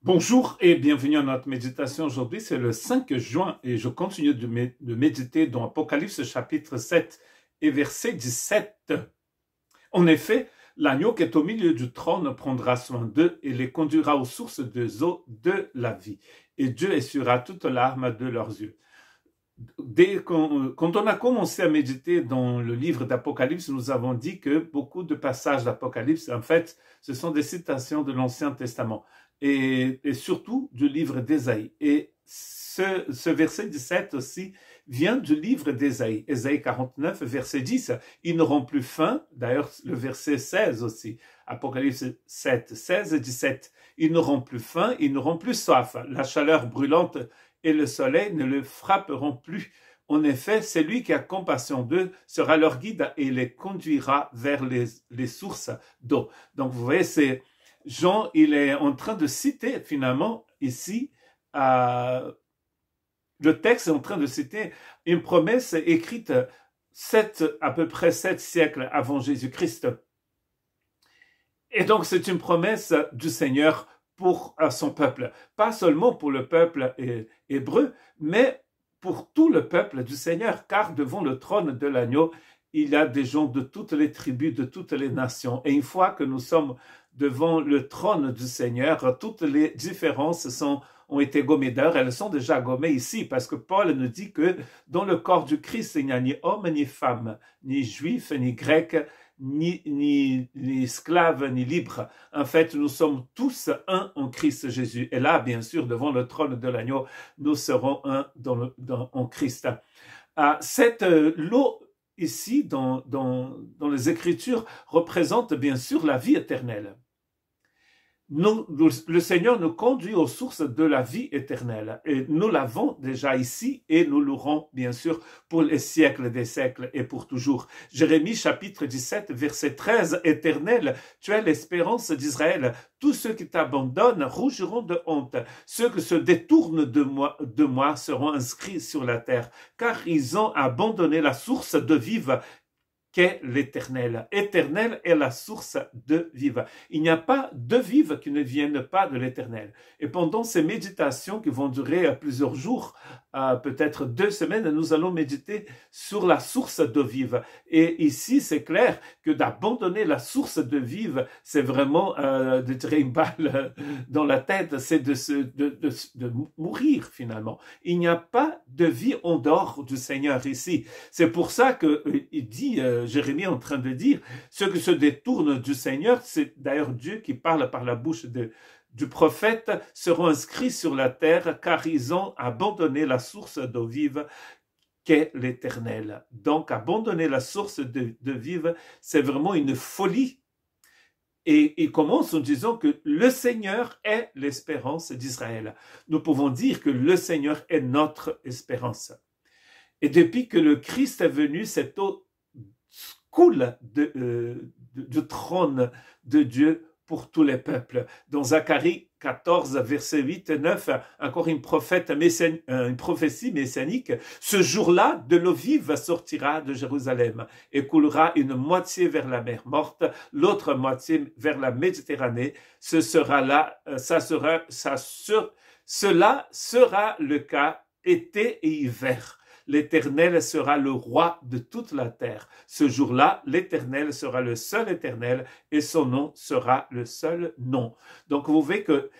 Bonjour et bienvenue à notre méditation. Aujourd'hui, c'est le 5 juin et je continue de méditer dans Apocalypse chapitre 7 et verset 17. En effet, l'agneau qui est au milieu du trône prendra soin d'eux et les conduira aux sources des eaux de la vie. Et Dieu essuiera toute larme de leurs yeux. Quand on a commencé à méditer dans le livre d'Apocalypse, nous avons dit que beaucoup de passages d'Apocalypse, en fait, ce sont des citations de l'Ancien Testament et surtout du livre d'Ésaïe. Et ce verset 17 aussi vient du livre d'Ésaïe, Ésaïe 49, verset 10. Ils n'auront plus faim, d'ailleurs le verset 16 aussi, Apocalypse 7, 16 et 17. Ils n'auront plus faim, ils n'auront plus soif. La chaleur brûlante et le soleil ne le frapperont plus. En effet, celui qui a compassion d'eux sera leur guide et les conduira vers les sources d'eau. Donc vous voyez, c'est Jean, il est en train de citer finalement ici, le texte est en train de citer une promesse écrite à peu près 7 siècles avant Jésus-Christ. Et donc c'est une promesse du Seigneur pour son peuple, pas seulement pour le peuple hébreu, mais pour tout le peuple du Seigneur, car devant le trône de l'agneau, il y a des gens de toutes les tribus, de toutes les nations. Et une fois que nous sommes devant le trône du Seigneur, toutes les différences ont été gommées. D'ailleurs, elles sont déjà gommées ici, parce que Paul nous dit que dans le corps du Christ, il n'y a ni homme, ni femme, ni juif, ni grec, ni esclaves, ni libres. En fait, nous sommes tous un en Christ Jésus. Et là, bien sûr, devant le trône de l'agneau, nous serons un en Christ. Cette l'eau ici, dans les Écritures, représente bien sûr la vie éternelle. Le Seigneur nous conduit aux sources de la vie éternelle. Et nous l'avons déjà ici et nous l'aurons bien sûr pour les siècles des siècles et pour toujours. Jérémie chapitre 17 verset 13. Éternel, tu es l'espérance d'Israël. Tous ceux qui t'abandonnent rougiront de honte. Ceux qui se détournent de moi seront inscrits sur la terre, car ils ont abandonné la source de vive qu'est l'Éternel. Éternel est la source de vive. Il n'y a pas de vive qui ne vienne pas de l'Éternel. Et pendant ces méditations qui vont durer plusieurs jours, peut-être 2 semaines, nous allons méditer sur la source d'eau vive. Et ici, c'est clair que d'abandonner la source de vive, c'est vraiment de tirer une balle dans la tête, c'est de mourir finalement. Il n'y a pas de vie en dehors du Seigneur ici. C'est pour ça qu'il dit, Jérémie est en train de dire, ceux qui se détournent du Seigneur, c'est d'ailleurs Dieu qui parle par la bouche du prophète, seront inscrits sur la terre car ils ont abandonné la source d'eau vive qu'est l'Éternel. Donc abandonner la source de vive, c'est vraiment une folie. Et il commence en disant que le Seigneur est l'espérance d'Israël. Nous pouvons dire que le Seigneur est notre espérance. Et depuis que le Christ est venu, cette eau coule du trône de Dieu pour tous les peuples. Dans Zacharie 14, versets 8 et 9, encore une prophétie messianique. Ce jour-là, de l'eau vive sortira de Jérusalem et coulera une moitié vers la mer morte, l'autre moitié vers la Méditerranée. Cela sera le cas été et hiver. L'Éternel sera le roi de toute la terre. Ce jour-là, l'Éternel sera le seul Éternel et son nom sera le seul nom. Donc vous voyez que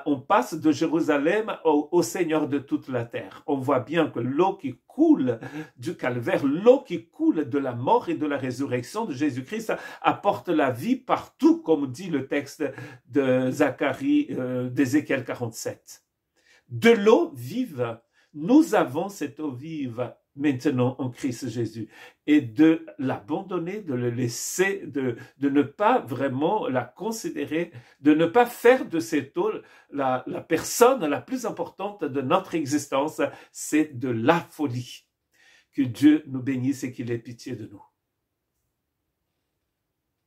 on passe de Jérusalem au Seigneur de toute la terre. On voit bien que l'eau qui coule du calvaire, l'eau qui coule de la mort et de la résurrection de Jésus-Christ apporte la vie partout, comme dit le texte de Zacharie, d'Ézéchiel 47. De l'eau vive. Nous avons cette eau vive maintenant en Christ Jésus. Et de l'abandonner, de le laisser, de ne pas vraiment la considérer, de ne pas faire de cette eau la personne la plus importante de notre existence, c'est de la folie. Que Dieu nous bénisse et qu'il ait pitié de nous.